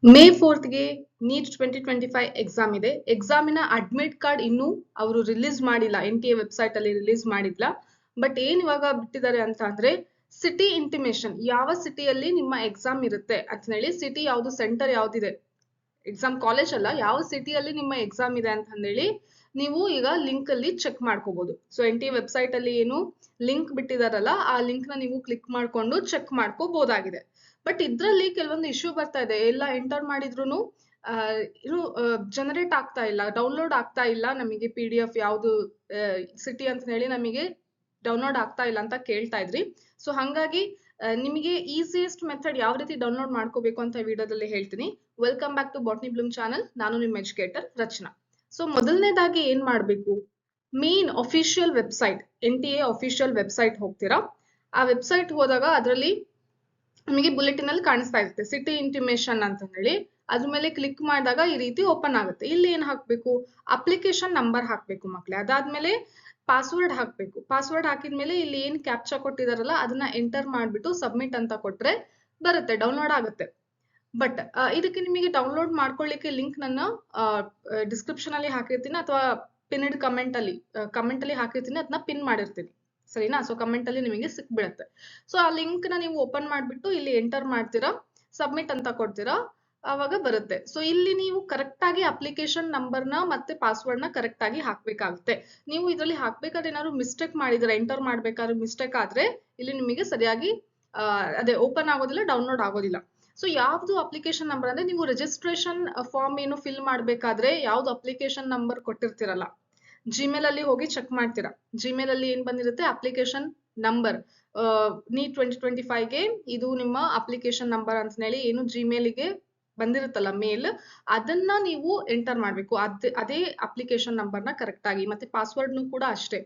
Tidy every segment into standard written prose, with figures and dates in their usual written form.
May 4ಗೆ neat 2025 exam ಇದೆ. ಎಕ್ಸಾಮಿನ admit card ಇನ್ನೂ ಅವರು ರಿಲೀಸ್ ಮಾಡಿಲ್ಲ, NTA ವೆಬ್ಸೈಟ್ ಅಲ್ಲಿ ರಿಲೀಸ್ ಮಾಡಿಲ್ಲ. ಬಟ್ ಏನ್ ಇವಾಗ ಬಿಟ್ಟಿದ್ದಾರೆ ಅಂತ ಅಂದ್ರೆ ಸಿಟಿ ಇಂಟಿಮೇಷನ್, ಯಾವ ಸಿಟಿಯಲ್ಲಿ ನಿಮ್ಮ ಎಕ್ಸಾಮ್ ಇರುತ್ತೆ ಅಂತ ಹೇಳಿ, ಸಿಟಿ ಯಾವ್ದು, ಸೆಂಟರ್ ಯಾವ್ದಿದೆ, ಎಕ್ಸಾಮ್ ಕಾಲೇಜ್ ಅಲ್ಲ, ಯಾವ ಸಿಟಿಯಲ್ಲಿ ನಿಮ್ಮ ಎಕ್ಸಾಮ್ ಇದೆ ಅಂತ ಹೇಳಿ ನೀವು ಈಗ ಲಿಂಕ್ ಅಲ್ಲಿ ಚೆಕ್ ಮಾಡ್ಕೋಬಹುದು. ಸೊ NTA ವೆಬ್ಸೈಟ್ ಅಲ್ಲಿ ಏನು ಲಿಂಕ್ ಬಿಟ್ಟಿದಾರಲ್ಲ, ಆ ಲಿಂಕ್ ನ ನೀವು ಕ್ಲಿಕ್ ಮಾಡ್ಕೊಂಡು ಚೆಕ್ ಮಾಡ್ಕೋಬಹುದಾಗಿದೆ. ಬಟ್ ಇದ್ರಲ್ಲಿ ಕೆಲವೊಂದು ಇಶ್ಯೂ ಬರ್ತಾ ಇದೆ. ಎಲ್ಲ ಎಂಟರ್ ಮಾಡಿದ್ರು ಏನು ಜನರೇಟ್ ಆಗ್ತಾ ಇಲ್ಲ, ಡೌನ್ಲೋಡ್ ಆಗ್ತಾ ಇಲ್ಲ. ನಮಗೆ PDF ಯಾವ್ದು ಸಿಟಿ ಅಂತ ಹೇಳಿ ನಮಗೆ ಡೌನ್ಲೋಡ್ ಆಗ್ತಾ ಇಲ್ಲ ಅಂತ ಕೇಳ್ತಾ ಇದ್ರಿ. ಸೊ ಹಂಗಾಗಿ ನಿಮಗೆ ಈಸಿಯೆಸ್ಟ್ ಮೆಥಡ್ ಯಾವ ರೀತಿ ಡೌನ್ಲೋಡ್ ಮಾಡ್ಕೋಬೇಕು ಅಂತ ವಿಡಿಯೋದಲ್ಲಿ ಹೇಳ್ತೀನಿ. Welcome back to botany bloom channel. ನಾನು ನಿಮ್ಮ ಎಜುಕೇಟರ್ ರಚನಾ. ಸೊ ಮೊದಲನೇದಾಗಿ ಏನ್ ಮಾಡ್ಬೇಕು, main official website, NTA official website ಹೋಗ್ತೀರಾ. ಆ ವೆಬ್ಸೈಟ್ ಹೋದಾಗ ಅದರಲ್ಲಿ ನಿಮಗೆ ಬುಲೆಟಿನ್ ಅಲ್ಲಿ ಕಾಣಿಸ್ತಾ ಇರುತ್ತೆ ಸಿಟಿ ಇಂಟಿಮೇಷನ್ ಅಂತ ಹೇಳಿ. ಅದ್ರ ಮೇಲೆ ಕ್ಲಿಕ್ ಮಾಡಿದಾಗ ಈ ರೀತಿ ಓಪನ್ ಆಗುತ್ತೆ. ಇಲ್ಲಿ ಏನ್ ಹಾಕ್ಬೇಕು, ಅಪ್ಲಿಕೇಶನ್ ನಂಬರ್ ಹಾಕ್ಬೇಕು ಮಕ್ಳೇ. ಅದಾದ್ಮೇಲೆ ಪಾಸ್ವರ್ಡ್ ಹಾಕ್ಬೇಕು. ಪಾಸ್ವರ್ಡ್ ಹಾಕಿದ್ಮೇಲೆ ಇಲ್ಲಿ ಏನ್ ಕ್ಯಾಪ್ಚಾ ಕೊಟ್ಟಿದಾರಲ್ಲ ಅದನ್ನ ಎಂಟರ್ ಮಾಡ್ಬಿಟ್ಟು ಸಬ್ಮಿಟ್ ಅಂತ ಕೊಟ್ರೆ ಬರುತ್ತೆ, ಡೌನ್ಲೋಡ್ ಆಗುತ್ತೆ. ಬಟ್ ಇದಕ್ಕೆ ನಿಮಗೆ ಡೌನ್ಲೋಡ್ ಮಾಡ್ಕೊಳ್ಳಿಕ್ಕೆ ಲಿಂಕ್ ನನ್ನ ಡಿಸ್ಕ್ರಿಪ್ಷನ್ ಅಲ್ಲಿ ಹಾಕಿರ್ತೀನಿ, ಅಥವಾ ಪಿನ್ಡ್ ಕಮೆಂಟ್ ಅಲ್ಲಿ ಹಾಕಿರ್ತೀನಿ, ಅದನ್ನ ಪಿನ್ ಮಾಡಿರ್ತೀನಿ, ಸರಿನಾ. ಸೊ ಕಮೆಂಟ್ ಅಲ್ಲಿ ನಿಮಗೆ ಸಿಕ್ಬಿಡುತ್ತೆ. ಸೊ ಆ ಲಿಂಕ್ ನ ನೀವು ಓಪನ್ ಮಾಡ್ಬಿಟ್ಟು ಇಲ್ಲಿ ಎಂಟರ್ ಮಾಡ್ತೀರಾ, ಸಬ್ಮಿಟ್ ಅಂತ ಕೊಡ್ತೀರಾ, ಆವಾಗ ಬರುತ್ತೆ. ಸೊ ಇಲ್ಲಿ ನೀವು ಕರೆಕ್ಟ್ ಆಗಿ ಅಪ್ಲಿಕೇಶನ್ ನಂಬರ್ನ ಮತ್ತೆ ಪಾಸ್ವರ್ಡ್ ನ ಕರೆಕ್ಟ್ ಆಗಿ ಹಾಕ್ಬೇಕಾಗುತ್ತೆ. ನೀವು ಇದರಲ್ಲಿ ಹಾಕ್ಬೇಕಾದ್ರೆ ಏನಾದ್ರು ಮಿಸ್ಟೇಕ್ ಮಾಡಿದ್ರೆ, ಎಂಟರ್ ಮಾಡ್ಬೇಕಾದ್ರೆ ಮಿಸ್ಟೇಕ್ ಆದ್ರೆ ಇಲ್ಲಿ ನಿಮಗೆ ಸರಿಯಾಗಿ ಅದೇ ಓಪನ್ ಆಗೋದಿಲ್ಲ, ಡೌನ್ಲೋಡ್ ಆಗೋದಿಲ್ಲ. ಸೊ ಯಾವ್ದು ಅಪ್ಲಿಕೇಶನ್ ನಂಬರ್ ಅಂದ್ರೆ, ನೀವು ರಿಜಿಸ್ಟ್ರೇಷನ್ ಫಾರ್ಮ್ ಏನು ಫಿಲ್ ಮಾಡ್ಬೇಕಾದ್ರೆ ಯಾವ್ದು ಅಪ್ಲಿಕೇಶನ್ ನಂಬರ್ ಕೊಟ್ಟಿರ್ತೀರಲ್ಲ, ಜಿಮೇಲ್ ಅಲ್ಲಿ ಹೋಗಿ ಚೆಕ್ ಮಾಡ್ತೀರಾ. ಜಿಮೇಲ್ ಅಲ್ಲಿ ಏನ್ ಬಂದಿರುತ್ತೆ, ಅಪ್ಲಿಕೇಶನ್ ನಂಬರ್ ನೀಟ್ 2025ಗೆ ಇದು ನಿಮ್ಮ ಅಪ್ಲಿಕೇಶನ್ ನಂಬರ್ ಅಂತ ಹೇಳಿ ಏನು ಜಿಮೇಲ್ಗೆ ಬಂದಿರುತ್ತಲ್ಲ ಮೇಲ್, ಅದನ್ನ ನೀವು ಎಂಟರ್ ಮಾಡ್ಬೇಕು. ಅದೇ ಅಪ್ಲಿಕೇಶನ್ ನಂಬರ್ನ ಕರೆಕ್ಟ್ ಆಗಿ, ಮತ್ತೆ ಪಾಸ್ವರ್ಡ್ನು ಕೂಡ ಅಷ್ಟೇ.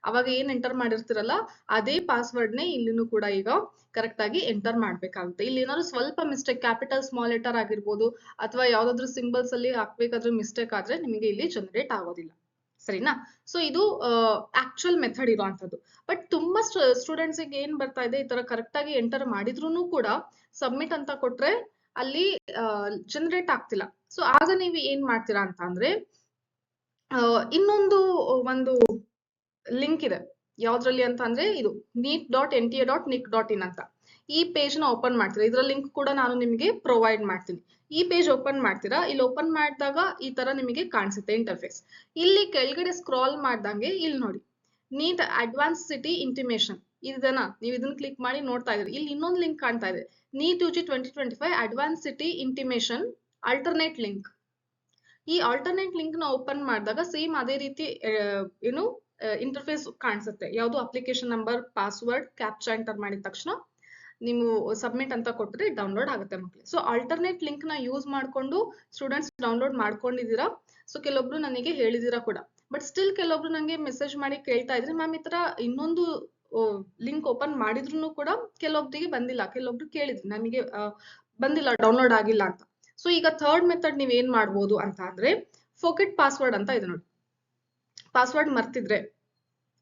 ಅವಾಗ ಏನ್ ಎಂಟರ್ ಮಾಡಿರ್ತೀರಲ್ಲ ಅದೇ ಪಾಸ್ವರ್ಡ್ನೇ ಇಲ್ಲಿನೂ ಕೂಡ ಈಗ ಕರೆಕ್ಟ್ ಆಗಿ ಎಂಟರ್ ಮಾಡ್ಬೇಕಾಗುತ್ತೆ. ಇಲ್ಲಿ ಏನಾದ್ರು ಸ್ವಲ್ಪ ಮಿಸ್ಟೇಕ್, ಕ್ಯಾಪಿಟಲ್ ಸ್ಮಾಲ್ ಲೆಟರ್ ಆಗಿರ್ಬೋದು, ಅಥವಾ ಯಾವ್ದಾದ್ರು ಸಿಂಬಲ್ಸ್ ಅಲ್ಲಿ ಹಾಕ್ಬೇಕಾದ್ರೆ ಮಿಸ್ಟೇಕ್ ಆದ್ರೆ ನಿಮಗೆ ಇಲ್ಲಿ ಜನರೇಟ್ ಆಗೋದಿಲ್ಲ, ಸರಿನಾ. ಸೊ ಇದು ಆಕ್ಚುಯಲ್ ಮೆಥಡ್ ಇರುವಂತದ್ದು. ಬಟ್ ತುಂಬಾ ಸ್ಟೂಡೆಂಟ್ಸ್ ಏನ್ ಬರ್ತಾ ಇದೆ, ಈ ತರ ಕರೆಕ್ಟ್ ಆಗಿ ಎಂಟರ್ ಮಾಡಿದ್ರು ಕೂಡ ಸಬ್ಮಿಟ್ ಅಂತ ಕೊಟ್ರೆ ಅಲ್ಲಿ ಜನರೇಟ್ ಆಗ್ತಿಲ್ಲ. ಸೊ ಆಗ ನೀವು ಏನ್ ಮಾಡ್ತೀರಾ ಅಂತ ಅಂದ್ರೆ, ಇನ್ನೊಂದು ಒಂದು ಲಿಂಕ್ ಇದೆ. ಯಾವ್ದ್ರಲ್ಲಿ ಅಂತ ಅಂದ್ರೆ ಇದು neet.nta.nic.in ಅಂತ ಈ ಪೇಜ್ ನ ಓಪನ್ ಮಾಡ್ತೀರಾ. ಇದರ ಲಿಂಕ್ ಕೂಡ ನಾನು ನಿಮಗೆ ಪ್ರೊವೈಡ್ ಮಾಡ್ತೀನಿ. ಈ ಪೇಜ್ ಓಪನ್ ಮಾಡ್ತೀರಾ. ಇಲ್ಲಿ ಓಪನ್ ಮಾಡಿದಾಗ ಈ ತರ ನಿಮಗೆ ಕಾಣಿಸುತ್ತೆ ಇಂಟರ್ಫೇಸ್. ಇಲ್ಲಿ ಕೆಳಗಡೆ ಸ್ಕ್ರಾಲ್ ಮಾಡ್ದಂಗೆ ಇಲ್ಲಿ ನೋಡಿ, ನೀಟ್ ಅಡ್ವಾನ್ಸ್ ಸಿಟಿ ಇಂಟಿಮೇಷನ್ ಇದನ್ನ ನೀವು ಇದನ್ನ ಕ್ಲಿಕ್ ಮಾಡಿ ನೋಡ್ತಾ ಇದ್ರಿ. ಇಲ್ಲಿ ಇನ್ನೊಂದು ಲಿಂಕ್ ಕಾಣ್ತಾ ಇದೆ, NEET UG 2025 advance city intimation alternate link. ಈ ಆಲ್ಟರ್ನೇಟ್ ಲಿಂಕ್ ನ ಓಪನ್ ಮಾಡಿದಾಗ ಸೇಮ್ ಅದೇ ರೀತಿ ಏನು ಇಂಟರ್ಫೇಸ್ ಕಾಣಿಸುತ್ತೆ. ಯಾವುದು application number, password, captcha enter ಮಾಡಿದ ತಕ್ಷಣ ನೀವು ಸಬ್ಮಿಟ್ ಅಂತ ಕೊಟ್ಟರೆ ಡೌನ್ಲೋಡ್ ಆಗುತ್ತೆ ಮಕ್ಕಳು. ಸೊ ಆಲ್ಟರ್ನೇಟ್ ಲಿಂಕ್ ನ ಯೂಸ್ ಮಾಡ್ಕೊಂಡು ಸ್ಟೂಡೆಂಟ್ಸ್ ಡೌನ್ಲೋಡ್ ಮಾಡ್ಕೊಂಡಿದ್ದೀರಾ. ಸೊ ಕೆಲವೊಬ್ರು ನನಗೆ ಹೇಳಿದಿರಾ ಕೂಡ. ಬಟ್ ಸ್ಟಿಲ್ ಕೆಲವೊಬ್ರು ನಂಗೆ ಮೆಸೇಜ್ ಮಾಡಿ ಕೇಳ್ತಾ ಇದ್ರಿ, ಮ್ಯಾಮ್ ಈ ತರ ಇನ್ನೊಂದು ಲಿಂಕ್ ಓಪನ್ ಮಾಡಿದ್ರು ಕೂಡ ಕೆಲವೊಬ್ರಿಗೆ ಬಂದಿಲ್ಲ, ಕೆಲವೊಬ್ರು ಕೇಳಿದ್ರಿ ನಮಗೆ ಬಂದಿಲ್ಲ, ಡೌನ್ಲೋಡ್ ಆಗಿಲ್ಲ ಅಂತ. ಸೊ ಈಗ ಥರ್ಡ್ ಮೆಥಡ್ ನೀವ್ ಏನ್ ಮಾಡ್ಬೋದು ಅಂತ ಅಂದ್ರೆ, ಫೊಗೆಟ್ ಪಾಸ್ವರ್ಡ್ ಅಂತ ಇದೆ ನೋಡಿ. ಪಾಸ್ವರ್ಡ್ ಮರ್ತಿದ್ರೆ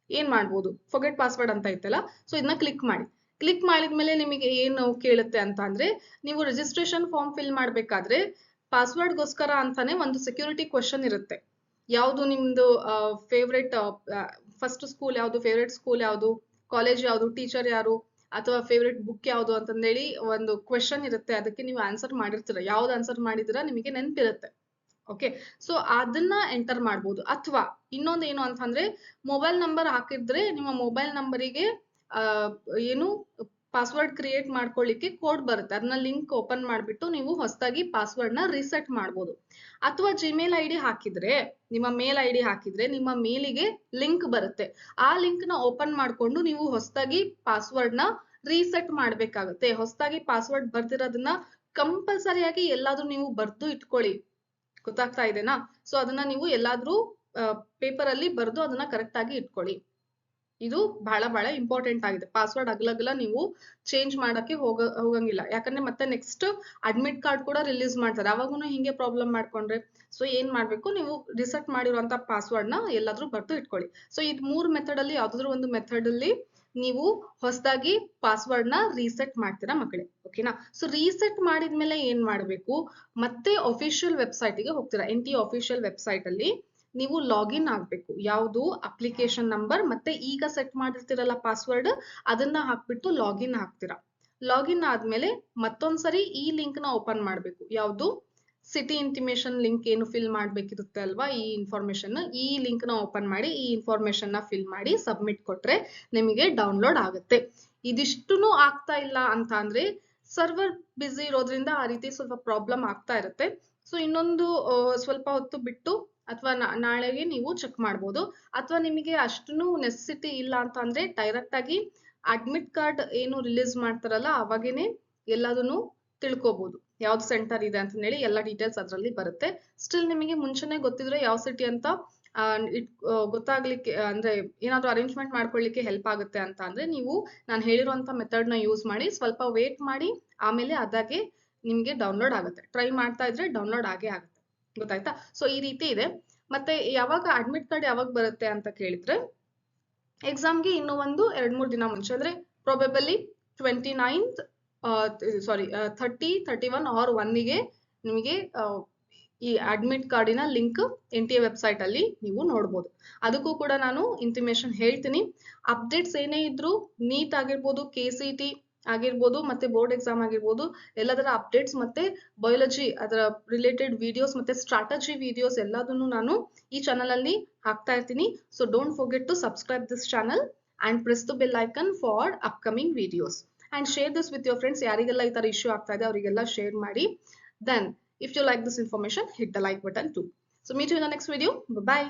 ಏನ್ ಮಾಡ್ಬೋದು, ಫೊಗೆಟ್ ಪಾಸ್ವರ್ಡ್ ಅಂತ ಐತಲ್ಲ, ಸೊ ಇದನ್ನ ಕ್ಲಿಕ್ ಮಾಡಿ. ಕ್ಲಿಕ್ ಮಾಡಿದ್ಮೇಲೆ ನಿಮಗೆ ಏನು ಕೇಳುತ್ತೆ ಅಂತ ಅಂದ್ರೆ, ನೀವು ರಿಜಿಸ್ಟ್ರೇಷನ್ ಫಾರ್ಮ್ ಫಿಲ್ ಮಾಡ್ಬೇಕಾದ್ರೆ ಪಾಸ್ವರ್ಡ್ ಗೋಸ್ಕರ ಅಂತಾನೆ ಒಂದು ಸೆಕ್ಯೂರಿಟಿ ಕ್ವೆಶನ್ ಇರುತ್ತೆ. ಯಾವುದು ನಿಮ್ದು ಫೇವ್ರೆಟ್ ಫಸ್ಟ್ ಸ್ಕೂಲ್ ಯಾವುದು, ಫೇವ್ರೆಟ್ ಸ್ಕೂಲ್ ಯಾವುದು, ಕಾಲೇಜ್ ಯಾವುದು, ಟೀಚರ್ ಯಾರು, ಅಥವಾ ಫೇವ್ರೆಟ್ ಬುಕ್ ಯಾವುದು ಅಂತಂದೇಳಿ ಒಂದು ಕ್ವೆಶನ್ ಇರುತ್ತೆ. ಅದಕ್ಕೆ ನೀವು ಆನ್ಸರ್ ಮಾಡಿರ್ತೀರ, ಯಾವ್ದು ಆನ್ಸರ್ ಮಾಡಿದಿರಾ ನಿಮಗೆ ನೆನಪಿರುತ್ತೆ. ಓಕೆ, ಸೊ ಅದನ್ನ ಎಂಟರ್ ಮಾಡ್ಬೋದು. ಅಥವಾ ಇನ್ನೊಂದು ಏನು ಅಂತಂದ್ರೆ, ಮೊಬೈಲ್ ನಂಬರ್ ಹಾಕಿದ್ರೆ ನಿಮ್ಮ ಮೊಬೈಲ್ ನಂಬರಿಗೆ ಏನು ಪಾಸ್ವರ್ಡ್ ಕ್ರಿಯೇಟ್ ಮಾಡ್ಕೊಳ್ಳಿಕ್ಕೆ ಕೋಡ್ ಬರುತ್ತೆ. ಅದನ್ನ ಲಿಂಕ್ ಓಪನ್ ಮಾಡ್ಬಿಟ್ಟು ನೀವು ಹೊಸದಾಗಿ ಪಾಸ್ವರ್ಡ್ ನ ರಿಸೆಟ್ ಮಾಡ್ಬೋದು. ಅಥವಾ ಜಿಮೇಲ್ ID ಹಾಕಿದ್ರೆ, ನಿಮ್ಮ ಮೇಲ್ ID ಹಾಕಿದ್ರೆ ನಿಮ್ಮ ಮೇಲಿಗೆ ಲಿಂಕ್ ಬರುತ್ತೆ. ಆ ಲಿಂಕ್ ನ ಓಪನ್ ಮಾಡ್ಕೊಂಡು ನೀವು ಹೊಸದಾಗಿ ಪಾಸ್ವರ್ಡ್ ನ ರೀಸೆಟ್ ಮಾಡ್ಬೇಕಾಗುತ್ತೆ. ಹೊಸದಾಗಿ ಪಾಸ್ವರ್ಡ್ ಬರ್ದಿರೋದನ್ನ ಕಂಪಲ್ಸರಿಯಾಗಿ ಎಲ್ಲಾದ್ರೂ ನೀವು ಬರ್ದು ಇಟ್ಕೊಳ್ಳಿ. ಗೊತ್ತಾಗ್ತಾ ಇದೆನಾ. ಸೊ ಅದನ್ನ ನೀವು ಎಲ್ಲಾದ್ರೂ ಪೇಪರ್ ಅಲ್ಲಿ ಬರ್ದು ಅದನ್ನ ಕರೆಕ್ಟ್ ಆಗಿ ಇಟ್ಕೊಳ್ಳಿ. ಇದು ಬಹಳ ಇಂಪಾರ್ಟೆಂಟ್ ಆಗಿದೆ. ಪಾಸ್ವರ್ಡ್ ಅಗಲಗಲ ನೀವು ಚೇಂಜ್ ಮಾಡಕ್ಕೆ ಹೋಗಂಗಿಲ್ಲ. ಯಾಕಂದ್ರೆ ಮತ್ತೆ ನೆಕ್ಸ್ಟ್ ಅಡ್ಮಿಟ್ ಕಾರ್ಡ್ ಕೂಡ ರಿಲೀಸ್ ಮಾಡ್ತಾರೆ, ಅವಾಗೂ ಹಿಂಗೆ ಪ್ರಾಬ್ಲಮ್ ಮಾಡ್ಕೊಂಡ್ರೆ. ಸೊ ಏನ್ ಮಾಡ್ಬೇಕು, ನೀವು ರಿಸೆಟ್ ಮಾಡಿರುವಂತ ಪಾಸ್ವರ್ಡ್ ನ ಎಲ್ಲಾದ್ರೂ ಬರ್ದು ಇಟ್ಕೊಳ್ಳಿ. ಸೊ ಇದು 3 ಮೆಥಡ್ ಅಲ್ಲಿ ಯಾವ್ದಾದ್ರು ಒಂದು ಮೆಥಡ್ ಅಲ್ಲಿ ನೀವು ಹೊಸದಾಗಿ ಪಾಸ್ವರ್ಡ್ ನ ರೀಸೆಟ್ ಮಾಡ್ತೀರಾ ಮಕ್ಕಳೇ. ಓಕೆನಾ? ಸೊ ರೀಸೆಟ್ ಮಾಡಿದ್ಮೇಲೆ ಏನ್ ಮಾಡಬೇಕು, ಮತ್ತೆ ಅಫಿಷಿಯಲ್ ವೆಬ್ಸೈಟ್ ಗೆ ಹೋಗ್ತೀರಾ. NTA ಅಫಿಷಿಯಲ್ ವೆಬ್ಸೈಟ್ ಅಲ್ಲಿ ನೀವು ಲಾಗಿನ್ ಆಗ್ಬೇಕು. ಯಾವುದು ಅಪ್ಲಿಕೇಶನ್ ನಂಬರ್ ಮತ್ತೆ ಈಗ ಸೆಟ್ ಮಾಡಿರ್ತೀರಲ್ಲ ಪಾಸ್ವರ್ಡ್, ಅದನ್ನ ಹಾಕ್ಬಿಟ್ಟು ಲಾಗಿನ್ ಆಗ್ತೀರಾ. ಲಾಗಿನ್ ಆದ್ಮೇಲೆ ಮತ್ತೊಂದ್ಸರಿ ಈ ಲಿಂಕ್ ನ ಓಪನ್ ಮಾಡ್ಬೇಕು. ಯಾವುದು ಸಿಟಿ ಇಂಟಿಮೇಷನ್ ಲಿಂಕ್ ಏನು ಫಿಲ್ ಮಾಡ್ಬೇಕಿರುತ್ತೆ ಅಲ್ವಾ, ಈ ಇನ್ಫಾರ್ಮೇಶನ್, ಈ ಲಿಂಕ್ ನ ಓಪನ್ ಮಾಡಿ ಈ ಇನ್ಫಾರ್ಮೇಶನ್ ನ ಫಿಲ್ ಮಾಡಿ ಸಬ್ಮಿಟ್ ಕೊಟ್ರೆ ನಿಮಗೆ ಡೌನ್ಲೋಡ್ ಆಗುತ್ತೆ. ಇದಿಷ್ಟುನು ಆಗ್ತಾ ಇಲ್ಲ ಅಂತ ಅಂದ್ರೆ ಸರ್ವರ್ ಬಿಸಿ ಇರೋದ್ರಿಂದ ಆ ರೀತಿ ಸ್ವಲ್ಪ ಪ್ರಾಬ್ಲಮ್ ಆಗ್ತಾ ಇರುತ್ತೆ. ಸೊ ಇನ್ನೊಂದು ಸ್ವಲ್ಪ ಹೊತ್ತು ಬಿಟ್ಟು ಅಥವಾ ನಾಳೆಗೆ ನೀವು ಚೆಕ್ ಮಾಡ್ಬೋದು. ಅಥವಾ ನಿಮಗೆ ಅಷ್ಟನ್ನು ನೆಸೆಸಿಟಿ ಇಲ್ಲ ಅಂತ ಅಂದ್ರೆ ಡೈರೆಕ್ಟ್ ಆಗಿ ಅಡ್ಮಿಟ್ ಕಾರ್ಡ್ ಏನು ರಿಲೀಸ್ ಮಾಡ್ತಾರಲ್ಲ ಅವಾಗೇನೆ ಎಲ್ಲದನ್ನು ತಿಳ್ಕೊಬಹುದು, ಯಾವ್ದು ಸೆಂಟರ್ ಇದೆ ಅಂತ ಹೇಳಿ ಎಲ್ಲ ಡೀಟೇಲ್ಸ್ ಅದರಲ್ಲಿ ಬರುತ್ತೆ. ಸ್ಟಿಲ್ ನಿಮಗೆ ಮುಂಚೆನೆ ಗೊತ್ತಿದ್ರೆ ಯಾವ ಸಿಟಿ ಅಂತ ಗೊತ್ತಾಗ್ಲಿಕ್ಕೆ ಅಂದ್ರೆ ಏನಾದ್ರು ಅರೇಂಜ್ಮೆಂಟ್ ಮಾಡ್ಕೊಳ್ಳಿಕ್ಕೆ ಹೆಲ್ಪ್ ಆಗುತ್ತೆ ಅಂತ ಅಂದ್ರೆ ನೀವು ನಾನು ಹೇಳಿರುವಂತ ಮೆಥಡ್ ನ ಯೂಸ್ ಮಾಡಿ ಸ್ವಲ್ಪ ವೇಟ್ ಮಾಡಿ, ಆಮೇಲೆ ಅದಾಗೆ ನಿಮ್ಗೆ ಡೌನ್ಲೋಡ್ ಆಗುತ್ತೆ. ಟ್ರೈ ಮಾಡ್ತಾ ಇದ್ರೆ ಡೌನ್ಲೋಡ್ ಆಗೇ ಆಗುತ್ತೆ. ಗೊತ್ತಾಯ್ತಾ? ಸೊ ಈ ರೀತಿ ಇದೆ. ಮತ್ತೆ ಯಾವಾಗ ಅಡ್ಮಿಟ್ ಕಾರ್ಡ್ ಯಾವಾಗ ಬರುತ್ತೆ ಅಂತ ಕೇಳಿದ್ರೆ ಎಕ್ಸಾಮ್ಗೆ ಇನ್ನೂ ಒಂದು 2-3 ದಿನ ಮುಂಚೆ, ಅಂದ್ರೆ ಪ್ರಾಬೆಬಲಿ 29th 30, 31 ಆರ್ 1ಗೆ ನಿಮಗೆ ಈ ಅಡ್ಮಿಟ್ ಕಾರ್ಡಿನ ಲಿಂಕ್ NTA ವೆಬ್ಸೈಟ್ ಅಲ್ಲಿ ನೀವು ನೋಡ್ಬೋದು. ಅದಕ್ಕೂ ಕೂಡ ನಾನು ಇಂಟಿಮೇಷನ್ ಹೇಳ್ತೀನಿ. ಅಪ್ಡೇಟ್ಸ್ ಏನೇ ಇದ್ರು ನೀಟ್ ಆಗಿರ್ಬೋದು, KCT ಆಗಿರ್ಬೋದು, ಮತ್ತೆ ಬೋರ್ಡ್ ಎಕ್ಸಾಮ್ ಆಗಿರ್ಬೋದು, ಎಲ್ಲದರ ಅಪ್ಡೇಟ್ಸ್ ಮತ್ತೆ ಬಯಾಲಜಿ ಅದರ ರಿಲೇಟೆಡ್ ವಿಡಿಯೋಸ್ ಮತ್ತೆ ಸ್ಟ್ರಾಟಜಿ ವಿಡಿಯೋಸ್ ಎಲ್ಲದನ್ನು ನಾನು ಈ ಚಾನಲ್ ಅಲ್ಲಿ ಹಾಕ್ತಾ ಇರ್ತೀನಿ. So don't forget to subscribe this channel and press the bell icon for upcoming videos and share this with your friends. ಯಾರಿಗೆಲ್ಲ ಈ ತರ ಇಶ್ಯೂ ಆಗ್ತಾ ಇದೆ ಅವರಿಗೆಲ್ಲ ಶೇರ್ ಮಾಡಿ. Then if you like this information, hit the like button too. So meet you in the next video. Bye bye.